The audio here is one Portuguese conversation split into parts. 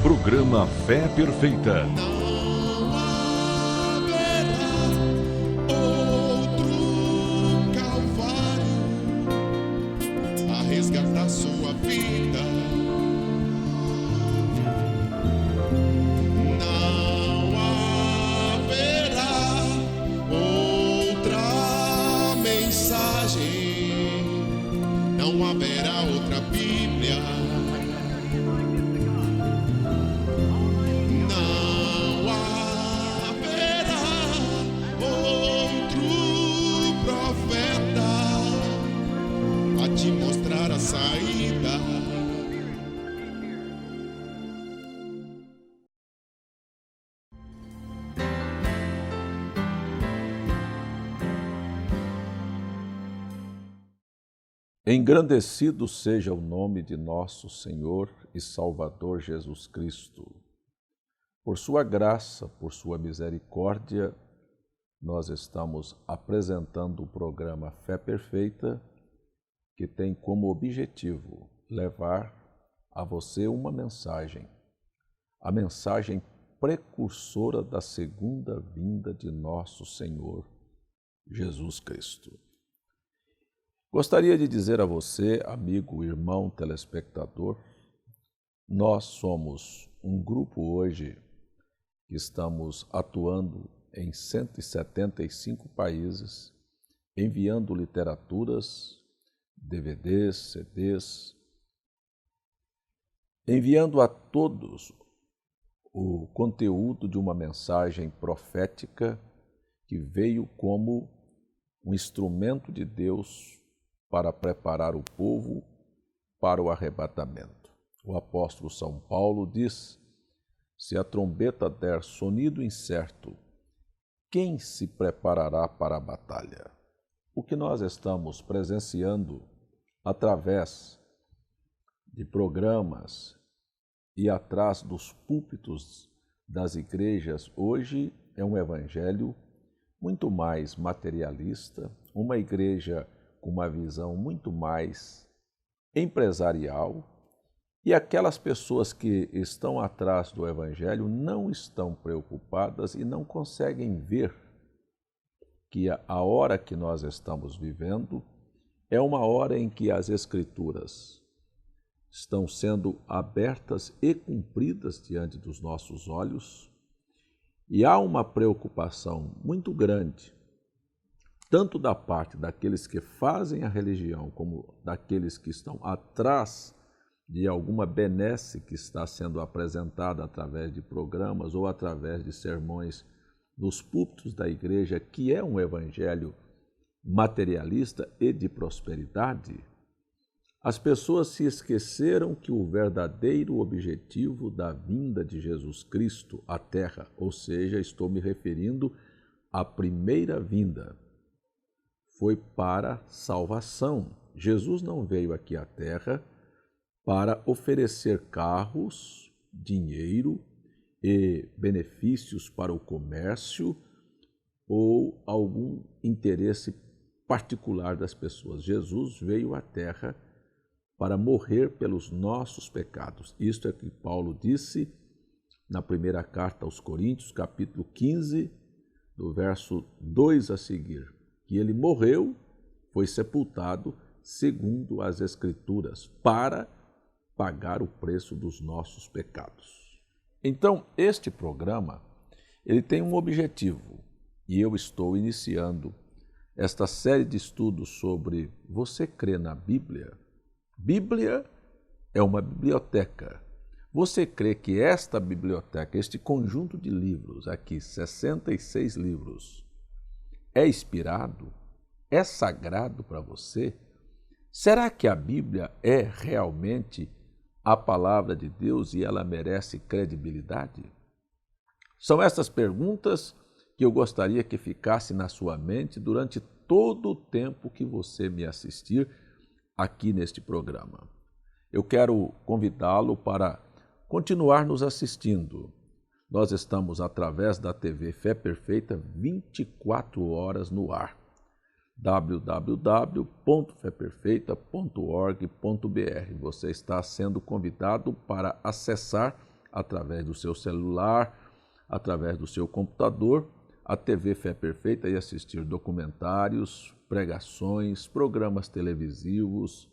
Programa Fé Perfeita. Não haverá outro Calvário a resgatar sua vida. Não haverá outra mensagem, não haverá outra Bíblia. Não haverá outro profeta a te mostrar a saída. Engrandecido seja o nome de nosso Senhor e Salvador Jesus Cristo. Por sua graça, por sua misericórdia, nós estamos apresentando o programa Fé Perfeita, que tem como objetivo levar a você uma mensagem, a mensagem precursora da segunda vinda de nosso Senhor Jesus Cristo. Gostaria de dizer a você, amigo, irmão, telespectador, nós somos um grupo hoje que estamos atuando em 175 países, enviando literaturas, DVDs, CDs, enviando a todos o conteúdo de uma mensagem profética que veio como um instrumento de Deus para preparar o povo para o arrebatamento. O apóstolo São Paulo diz: se a trombeta der sonido incerto, quem se preparará para a batalha? O que nós estamos presenciando através de programas e atrás dos púlpitos das igrejas hoje é um evangelho muito mais materialista, uma igreja com uma visão muito mais empresarial, e aquelas pessoas que estão atrás do Evangelho não estão preocupadas e não conseguem ver que a hora que nós estamos vivendo é uma hora em que as Escrituras estão sendo abertas e cumpridas diante dos nossos olhos, e há uma preocupação muito grande tanto da parte daqueles que fazem a religião, como daqueles que estão atrás de alguma benesse que está sendo apresentada através de programas ou através de sermões nos púlpitos da igreja, que é um evangelho materialista e de prosperidade. As pessoas se esqueceram que o verdadeiro objetivo da vinda de Jesus Cristo à Terra, ou seja, estou me referindo à primeira vinda, foi para salvação. Jesus não veio aqui à Terra para oferecer carros, dinheiro e benefícios para o comércio ou algum interesse particular das pessoas. Jesus veio à Terra para morrer pelos nossos pecados. Isto é que Paulo disse na primeira carta aos Coríntios, capítulo 15, do verso 2 a seguir, que ele morreu, foi sepultado segundo as Escrituras, para pagar o preço dos nossos pecados. Então, este programa, ele tem um objetivo, e eu estou iniciando esta série de estudos sobre você crê na Bíblia? Bíblia é uma biblioteca. Você crê que esta biblioteca, este conjunto de livros aqui, 66 livros, é inspirado? É sagrado para você? Será que a Bíblia é realmente a palavra de Deus e ela merece credibilidade? São essas perguntas que eu gostaria que ficasse na sua mente durante todo o tempo que você me assistir aqui neste programa. Eu quero convidá-lo para continuar nos assistindo. Nós estamos através da TV Fé Perfeita 24 horas no ar. www.feperfeita.org.br. Você está sendo convidado para acessar através do seu celular, através do seu computador, a TV Fé Perfeita e assistir documentários, pregações, programas televisivos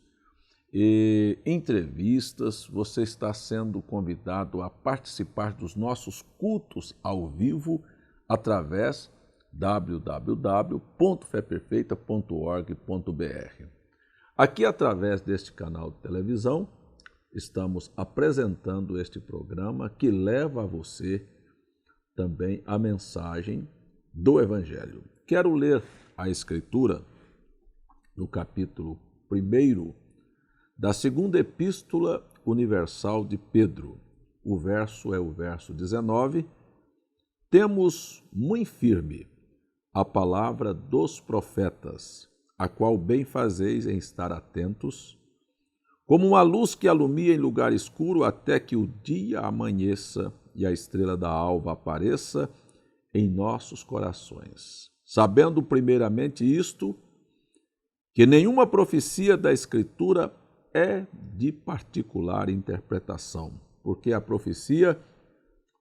e entrevistas. Você está sendo convidado a participar dos nossos cultos ao vivo através www.feperfeita.org.br. Aqui, através deste canal de televisão, estamos apresentando este programa que leva a você também a mensagem do Evangelho. Quero ler a Escritura no capítulo 1 da segunda Epístola Universal de Pedro. O verso é o verso 19. Temos muito firme a palavra dos profetas, a qual bem fazeis em estar atentos, como uma luz que alumia em lugar escuro até que o dia amanheça e a estrela da alva apareça em nossos corações. Sabendo primeiramente isto, que nenhuma profecia da Escritura é de particular interpretação, porque a profecia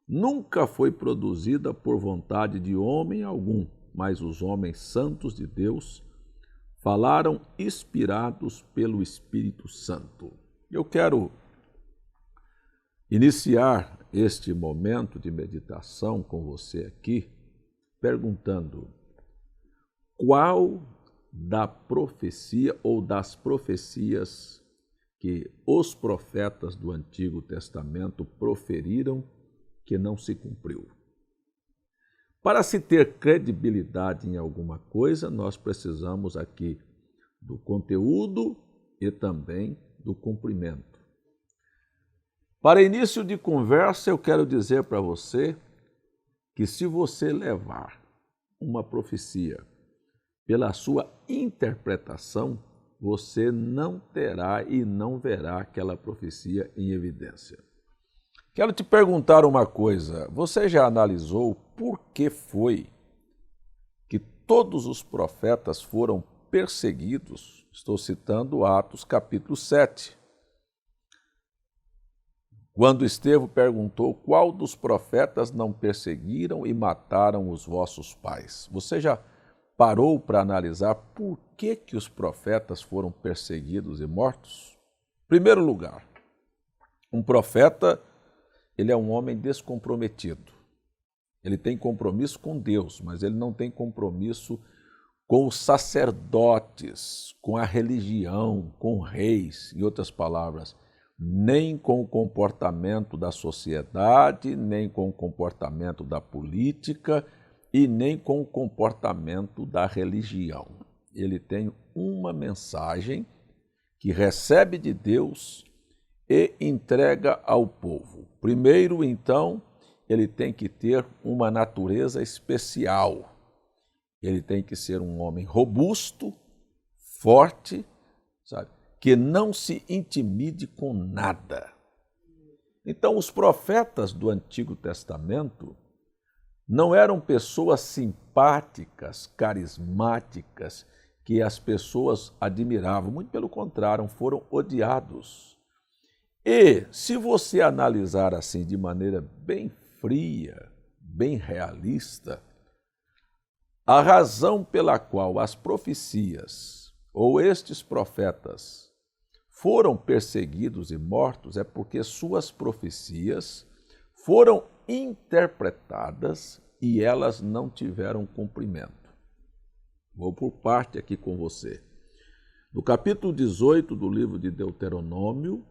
nunca foi produzida por vontade de homem algum, mas os homens santos de Deus falaram inspirados pelo Espírito Santo. Eu quero iniciar este momento de meditação com você aqui, perguntando qual da profecia ou das profecias que os profetas do Antigo Testamento proferiram que não se cumpriu. Para se ter credibilidade em alguma coisa, nós precisamos aqui do conteúdo e também do cumprimento. Para início de conversa, eu quero dizer para você que se você levar uma profecia pela sua interpretação, você não terá e não verá aquela profecia em evidência. Quero te perguntar uma coisa, você já analisou por que foi que todos os profetas foram perseguidos? Estou citando Atos capítulo 7. Quando Estevão perguntou qual dos profetas não perseguiram e mataram os vossos pais. Você já parou para analisar por que os profetas foram perseguidos e mortos? Em primeiro lugar, um profeta, ele é um homem descomprometido. Ele tem compromisso com Deus, mas ele não tem compromisso com os sacerdotes, com a religião, com reis, em outras palavras, nem com o comportamento da sociedade, nem com o comportamento da política e nem com o comportamento da religião. Ele tem uma mensagem que recebe de Deus e entrega ao povo. Primeiro, então, ele tem que ter uma natureza especial. Ele tem que ser um homem robusto, forte, sabe? Que não se intimide com nada. Então, os profetas do Antigo Testamento não eram pessoas simpáticas, carismáticas, que as pessoas admiravam. Muito pelo contrário, foram odiados. E, se você analisar assim de maneira bem fria, bem realista, a razão pela qual as profecias ou estes profetas foram perseguidos e mortos é porque suas profecias foram interpretadas e elas não tiveram cumprimento. Vou por parte aqui com você. No capítulo 18 do livro de Deuteronômio,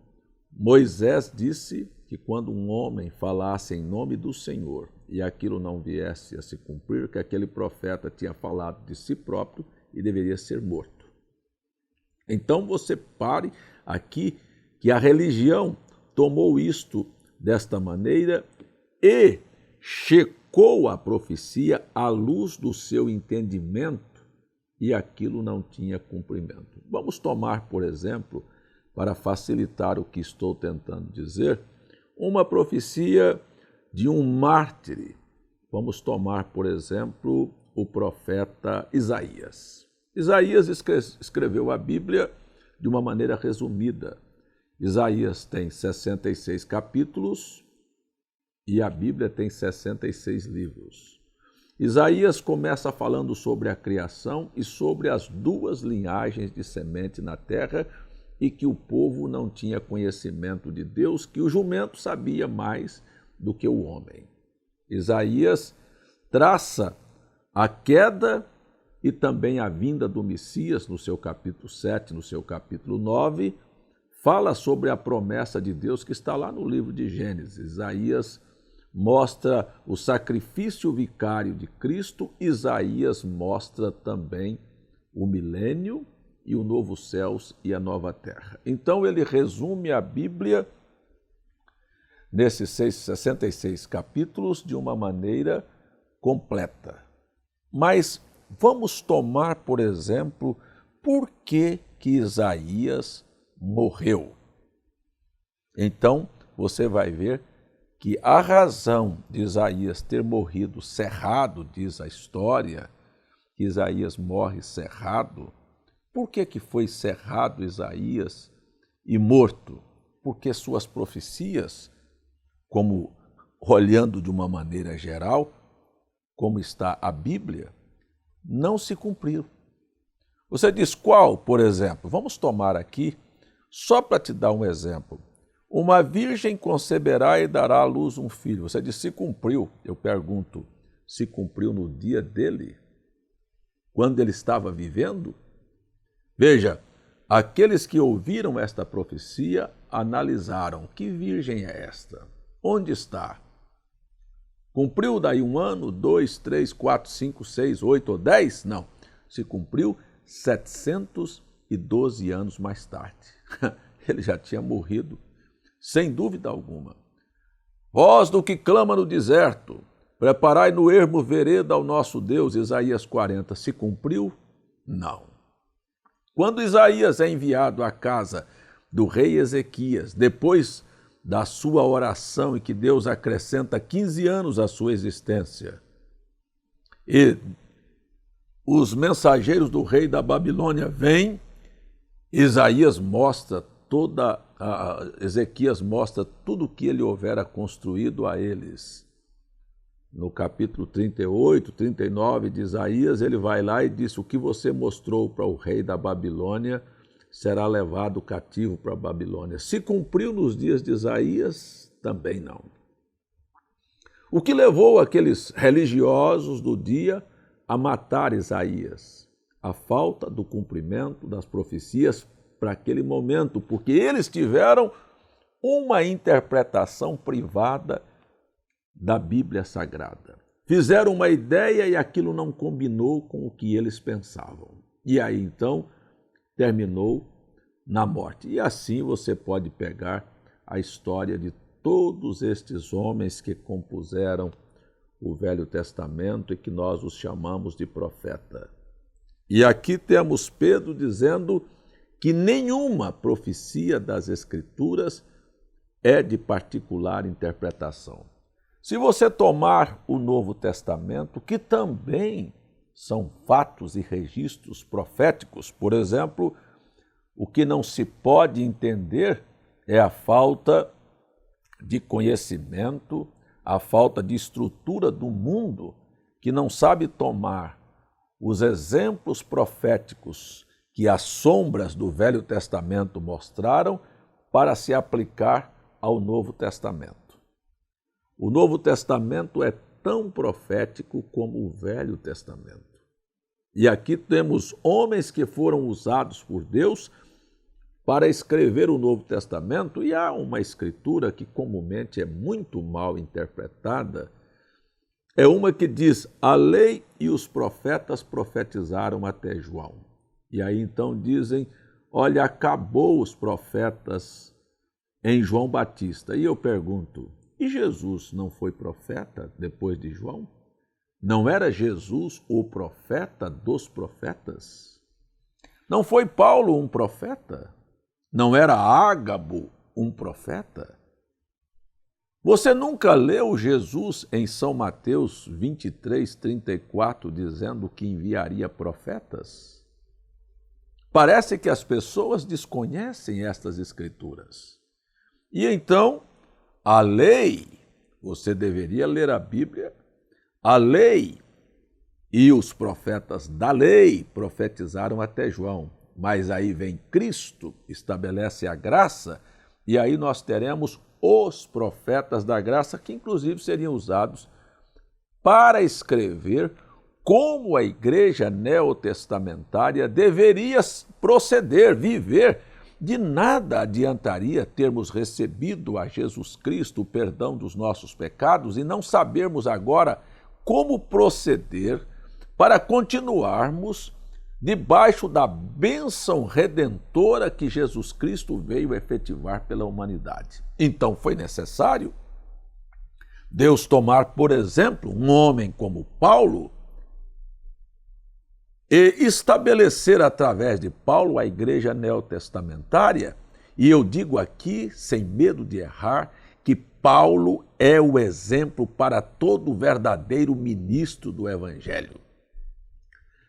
Moisés disse que quando um homem falasse em nome do Senhor e aquilo não viesse a se cumprir, que aquele profeta tinha falado de si próprio e deveria ser morto. Então você pare aqui que a religião tomou isto desta maneira e checou a profecia à luz do seu entendimento e aquilo não tinha cumprimento. Vamos tomar, por exemplo, para facilitar o que estou tentando dizer, uma profecia de um mártir. Vamos tomar, por exemplo, o profeta Isaías. Isaías escreveu a Bíblia de uma maneira resumida. Isaías tem 66 capítulos e a Bíblia tem 66 livros. Isaías começa falando sobre a criação e sobre as duas linhagens de semente na terra e que o povo não tinha conhecimento de Deus, que o jumento sabia mais do que o homem. Isaías traça a queda e também a vinda do Messias no seu capítulo 7, no seu capítulo 9, fala sobre a promessa de Deus que está lá no livro de Gênesis. Isaías mostra o sacrifício vicário de Cristo, Isaías mostra também o milênio e o novo céus e a nova terra. Então ele resume a Bíblia nesses 66 capítulos de uma maneira completa. Mas vamos tomar, por exemplo, por que Isaías morreu. Então, você vai ver que a razão de Isaías ter morrido cerrado, diz a história, que Isaías morre cerrado. Por que foi cerrado Isaías e morto? Porque suas profecias, como olhando de uma maneira geral, como está a Bíblia, não se cumpriram. Você diz qual, por exemplo? Vamos tomar aqui, só para te dar um exemplo. Uma virgem conceberá e dará à luz um filho. Você diz, se cumpriu. Eu pergunto, se cumpriu no dia dele? Quando ele estava vivendo? Veja, aqueles que ouviram esta profecia analisaram, que virgem é esta? Onde está? Cumpriu daí 1 ano, 2, 3, 4, 5, 6, 8 ou 10? Não, se cumpriu 712 anos mais tarde. Ele já tinha morrido, sem dúvida alguma. Voz do que clama no deserto, preparai no ermo vereda ao nosso Deus, Isaías 40. Se cumpriu? Não. Quando Isaías é enviado à casa do rei Ezequias, depois da sua oração e que Deus acrescenta 15 anos à sua existência, e os mensageiros do rei da Babilônia vêm, Ezequias mostra tudo o que ele houvera construído a eles. No capítulo 38, 39 de Isaías, ele vai lá e diz, o que você mostrou para o rei da Babilônia será levado cativo para a Babilônia. Se cumpriu nos dias de Isaías? Também não. O que levou aqueles religiosos do dia a matar Isaías? A falta do cumprimento das profecias para aquele momento, porque eles tiveram uma interpretação privada da Bíblia Sagrada. Fizeram uma ideia e aquilo não combinou com o que eles pensavam. E aí, então, terminou na morte. E assim você pode pegar a história de todos estes homens que compuseram o Velho Testamento e que nós os chamamos de profeta. E aqui temos Pedro dizendo que nenhuma profecia das Escrituras é de particular interpretação. Se você tomar o Novo Testamento, que também são fatos e registros proféticos, por exemplo, o que não se pode entender é a falta de conhecimento, a falta de estrutura do mundo, que não sabe tomar os exemplos proféticos que as sombras do Velho Testamento mostraram para se aplicar ao Novo Testamento. O Novo Testamento é tão profético como o Velho Testamento. E aqui temos homens que foram usados por Deus para escrever o Novo Testamento, e há uma escritura que comumente é muito mal interpretada, é uma que diz, a lei e os profetas profetizaram até João. E aí então dizem, olha, acabou os profetas em João Batista. E eu pergunto, e Jesus não foi profeta depois de João? Não era Jesus o profeta dos profetas? Não foi Paulo um profeta? Não era Ágabo um profeta? Você nunca leu Jesus em São Mateus 23, 34, dizendo que enviaria profetas? Parece que as pessoas desconhecem estas escrituras. E então, a lei, Você deveria ler a Bíblia, a lei e os profetas da lei profetizaram até João. Mas aí vem Cristo, estabelece a graça, e aí nós teremos os profetas da graça, que inclusive seriam usados para escrever como a igreja neotestamentária deveria proceder, viver. De nada adiantaria termos recebido a Jesus Cristo o perdão dos nossos pecados e não sabermos agora como proceder para continuarmos debaixo da bênção redentora que Jesus Cristo veio efetivar pela humanidade. Então foi necessário Deus tomar, por exemplo, um homem como Paulo e estabelecer através de Paulo a igreja neotestamentária. E eu digo aqui, sem medo de errar, que Paulo é o exemplo para todo verdadeiro ministro do Evangelho.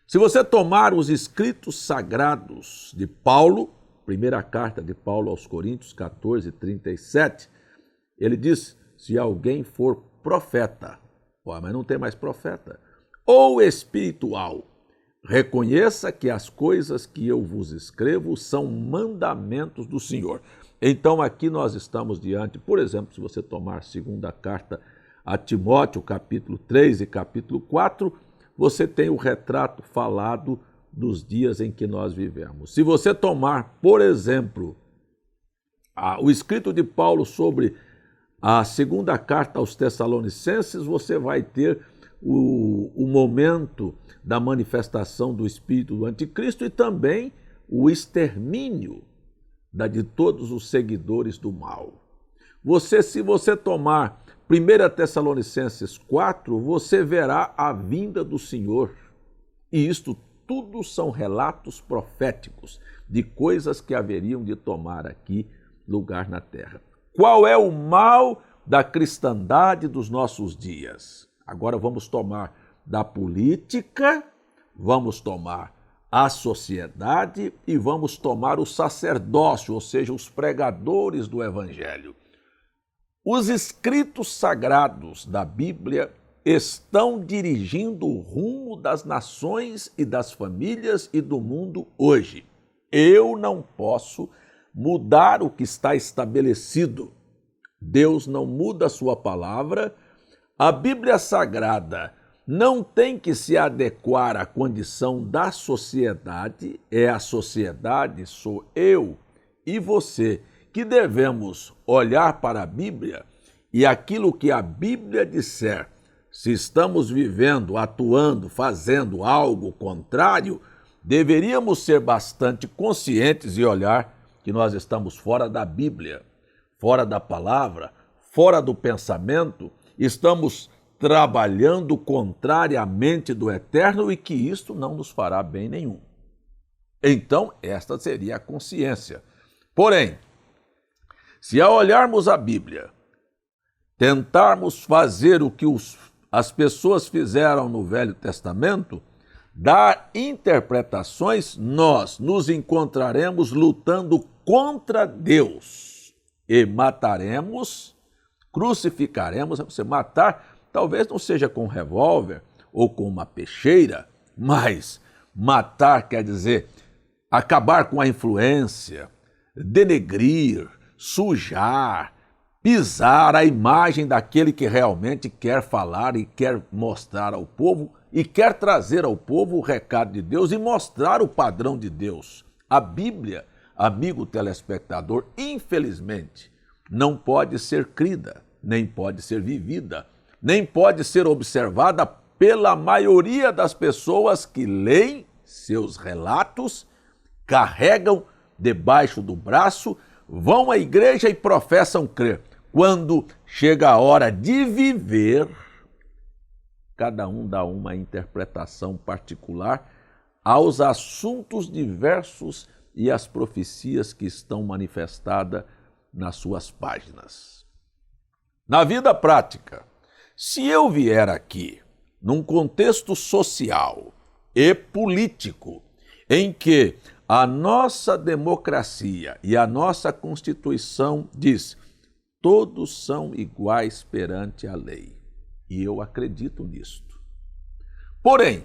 Se você tomar os escritos sagrados de Paulo, primeira carta de Paulo aos Coríntios 14:37, ele diz: se alguém for profeta, mas não tem mais profeta, ou espiritual, reconheça que as coisas que eu vos escrevo são mandamentos do Senhor. Então aqui nós estamos diante, por exemplo, se você tomar a segunda carta a Timóteo, capítulo 3 e capítulo 4, você tem o retrato falado dos dias em que nós vivemos. Se você tomar, por exemplo, o escrito de Paulo sobre a segunda carta aos Tessalonicenses, você vai ter o momento da manifestação do espírito do anticristo e também o extermínio de todos os seguidores do mal. Se você tomar 1 Tessalonicenses 4, você verá a vinda do Senhor. E isto tudo são relatos proféticos de coisas que haveriam de tomar aqui lugar na terra. Qual é o mal da cristandade dos nossos dias? Agora vamos tomar da política, vamos tomar a sociedade e vamos tomar o sacerdócio, ou seja, os pregadores do Evangelho. Os escritos sagrados da Bíblia estão dirigindo o rumo das nações e das famílias e do mundo hoje. Eu não posso mudar o que está estabelecido. Deus não muda a sua palavra. A Bíblia Sagrada não tem que se adequar à condição da sociedade, é a sociedade, sou eu e você, que devemos olhar para a Bíblia e aquilo que a Bíblia disser. Se estamos vivendo, atuando, fazendo algo contrário, deveríamos ser bastante conscientes e olhar que nós estamos fora da Bíblia, fora da palavra, fora do pensamento, estamos trabalhando contrariamente do eterno e que isto não nos fará bem nenhum. Então, esta seria a consciência. Porém, se ao olharmos a Bíblia, tentarmos fazer o que as pessoas fizeram no Velho Testamento, dar interpretações, nós nos encontraremos lutando contra Deus e mataremos, crucificaremos. Você matar talvez não seja com um revólver ou com uma peixeira, mas matar quer dizer acabar com a influência, denegrir, sujar, pisar a imagem daquele que realmente quer falar e quer mostrar ao povo e quer trazer ao povo o recado de Deus e mostrar o padrão de Deus. A Bíblia, amigo telespectador, infelizmente, não pode ser crida, nem pode ser vivida, nem pode ser observada pela maioria das pessoas que leem seus relatos, carregam debaixo do braço, vão à igreja e professam crer. Quando chega a hora de viver, cada um dá uma interpretação particular aos assuntos diversos e às profecias que estão manifestadas nas suas páginas. Na vida prática, se eu vier aqui num contexto social e político em que a nossa democracia e a nossa Constituição diz todos são iguais perante a lei. E eu acredito nisto. Porém,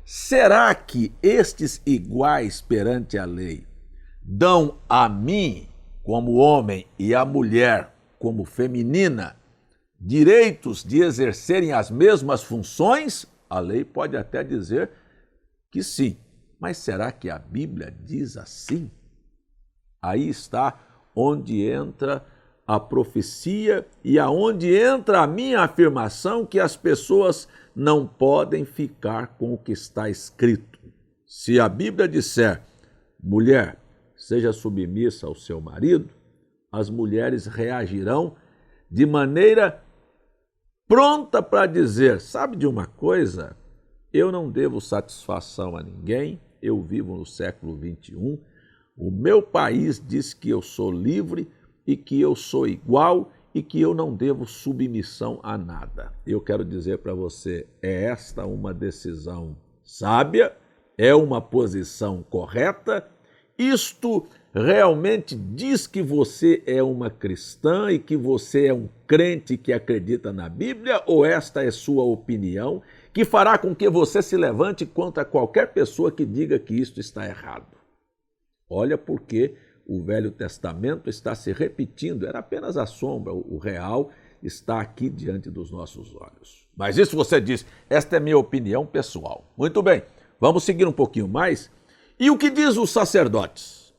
será que estes iguais perante a lei dão a mim, como homem, e à mulher, como feminina, direitos de exercerem as mesmas funções? A lei pode até dizer que sim, mas será que a Bíblia diz assim? Aí está onde entra a profecia e aonde entra a minha afirmação que as pessoas não podem ficar com o que está escrito. Se a Bíblia disser, mulher, seja submissa ao seu marido, as mulheres reagirão de maneira pronta para dizer, sabe de uma coisa? Eu não devo satisfação a ninguém, eu vivo no século XXI, o meu país diz que eu sou livre e que eu sou igual e que eu não devo submissão a nada. Eu quero dizer para você, é esta uma decisão sábia, é uma posição correta, isto realmente diz que você é uma cristã e que você é um crente que acredita na Bíblia, ou esta é sua opinião que fará com que você se levante contra qualquer pessoa que diga que isto está errado? Olha porque o Velho Testamento está se repetindo, era apenas a sombra, o real está aqui diante dos nossos olhos. Mas isso você diz, esta é minha opinião pessoal. Muito bem, vamos seguir um pouquinho mais. E o que diz os sacerdotes?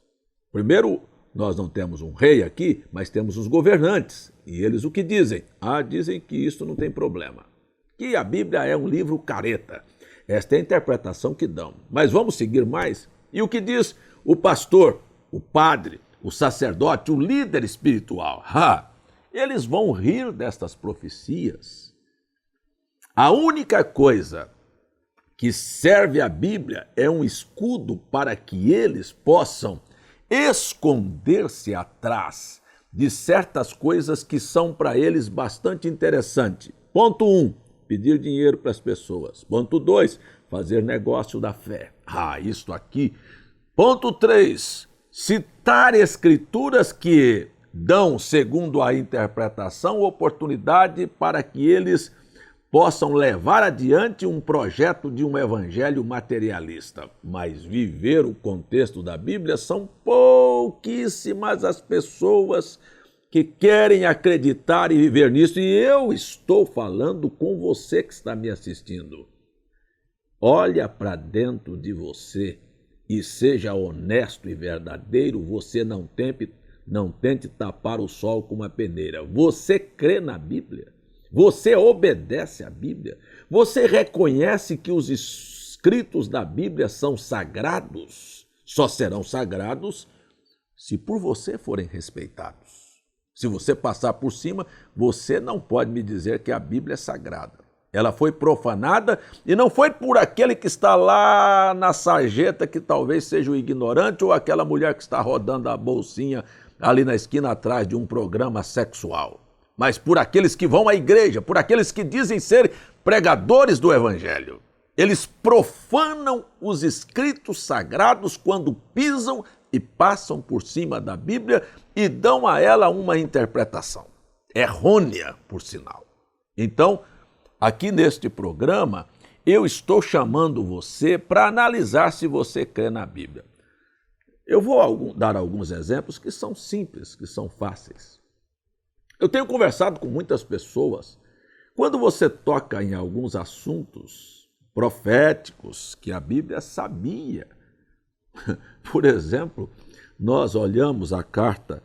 Primeiro, nós não temos um rei aqui, mas temos os governantes. E eles o que dizem? Dizem que isso não tem problema. Que a Bíblia é um livro careta. Esta é a interpretação que dão. Mas vamos seguir mais. E o que diz o pastor, o padre, o sacerdote, o líder espiritual? Eles vão rir destas profecias. A única coisa que serve à Bíblia é um escudo para que eles possam esconder-se atrás de certas coisas que são para eles bastante interessantes. Ponto 1, pedir dinheiro para as pessoas. Ponto 2, fazer negócio da fé. Isto aqui. Ponto 3, citar escrituras que dão, segundo a interpretação, oportunidade para que eles possam levar adiante um projeto de um evangelho materialista. Mas viver o contexto da Bíblia, são pouquíssimas as pessoas que querem acreditar e viver nisso. E eu estou falando com você que está me assistindo. Olha para dentro de você e seja honesto e verdadeiro. Você não tente tapar o sol com uma peneira. Você crê na Bíblia? Você obedece à Bíblia? Você reconhece que os escritos da Bíblia são sagrados? Só serão sagrados se por você forem respeitados. Se você passar por cima, você não pode me dizer que a Bíblia é sagrada. Ela foi profanada e não foi por aquele que está lá na sarjeta, que talvez seja o ignorante, ou aquela mulher que está rodando a bolsinha ali na esquina atrás de um programa sexual. Mas por aqueles que vão à igreja, por aqueles que dizem ser pregadores do Evangelho. Eles profanam os escritos sagrados quando pisam e passam por cima da Bíblia e dão a ela uma interpretação errônea, por sinal. Então, aqui neste programa, eu estou chamando você para analisar se você crê na Bíblia. Eu vou dar alguns exemplos que são simples, que são fáceis. Eu tenho conversado com muitas pessoas. Quando você toca em alguns assuntos proféticos que a Bíblia sabia, por exemplo, nós olhamos a carta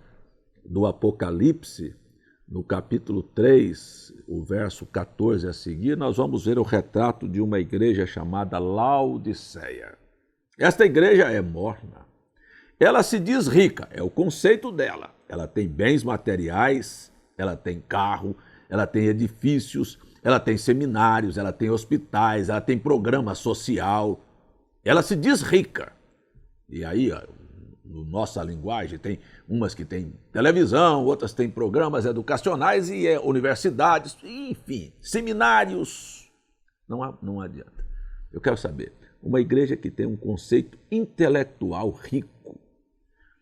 do Apocalipse, no capítulo 3, o verso 14 a seguir, nós vamos ver o retrato de uma igreja chamada Laodiceia. Esta igreja é morna. Ela se diz rica, é o conceito dela. Ela tem bens materiais, ela tem carro, ela tem edifícios, ela tem seminários, ela tem hospitais, ela tem programa social. Ela se diz rica. E aí, na nossa linguagem, tem umas que têm televisão, outras têm programas educacionais e universidades, enfim, seminários. Não adianta. Eu quero saber, uma igreja que tem um conceito intelectual rico,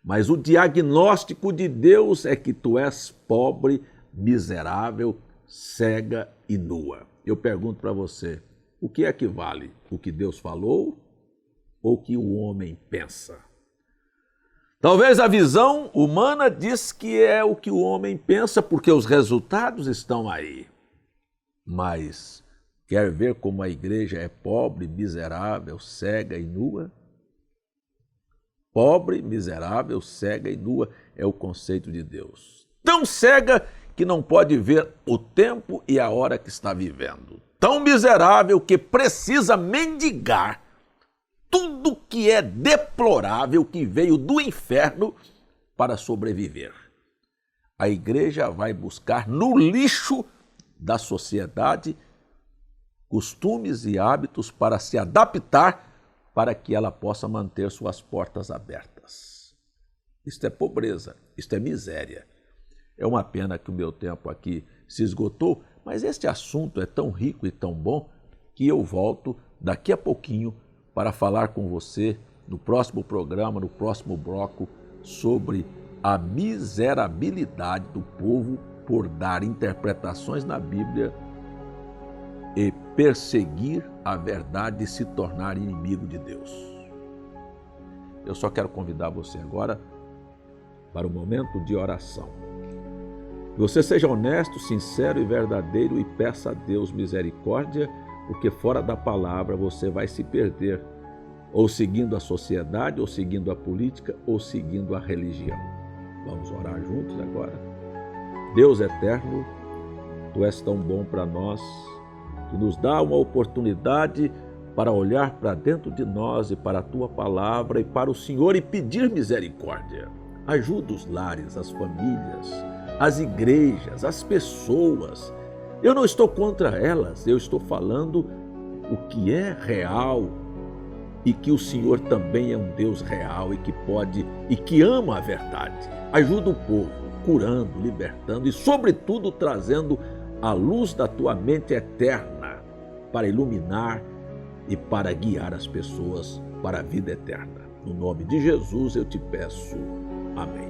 mas o diagnóstico de Deus é que tu és pobre, miserável, cega e nua. Eu pergunto para você, o que é que vale? O que Deus falou ou o que o homem pensa? Talvez a visão humana diz que é o que o homem pensa porque os resultados estão aí. Mas quer ver como a igreja é pobre, miserável, cega e nua? Pobre, miserável, cega e nua é o conceito de Deus. Tão cega que não pode ver o tempo e a hora que está vivendo. Tão miserável que precisa mendigar tudo que é deplorável que veio do inferno para sobreviver. A igreja vai buscar no lixo da sociedade costumes e hábitos para se adaptar para que ela possa manter suas portas abertas. Isto é pobreza, isto é miséria. É uma pena que o meu tempo aqui se esgotou, mas este assunto é tão rico e tão bom que eu volto daqui a pouquinho para falar com você no próximo programa, no próximo bloco, sobre a miserabilidade do povo por dar interpretações na Bíblia e perseguir a verdade e se tornar inimigo de Deus. Eu só quero convidar você agora para um momento de oração. Que você seja honesto, sincero e verdadeiro e peça a Deus misericórdia, porque fora da palavra você vai se perder, ou seguindo a sociedade, ou seguindo a política, ou seguindo a religião. Vamos orar juntos agora. Deus eterno, Tu és tão bom para nós, que nos dá uma oportunidade para olhar para dentro de nós e para a Tua palavra e para o Senhor e pedir misericórdia. Ajuda os lares, as famílias, as igrejas, as pessoas. Eu não estou contra elas, eu estou falando o que é real e que o Senhor também é um Deus real e que pode e que ama a verdade. Ajuda o povo, curando, libertando e, sobretudo, trazendo a luz da Tua mente eterna para iluminar e para guiar as pessoas para a vida eterna. No nome de Jesus eu te peço. Amém.